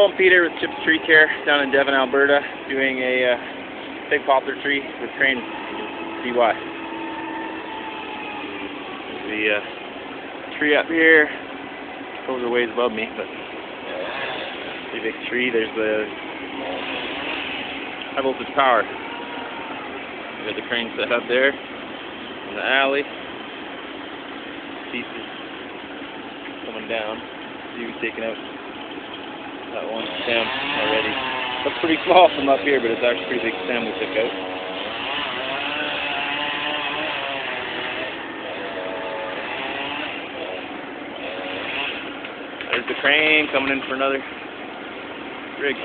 Hello, I'm Peter with Chips Tree Care down in Devon, Alberta, doing a big poplar tree with crane. See why. There's the tree up here. Those are ways above me, but pretty big tree. There's the high voltage power. We got the crane set up there in the alley. Pieces coming down. See, we've taken out that one stem already. Looks pretty small from up here, but it's actually a pretty big stem we took out. There's the crane coming in for another rig.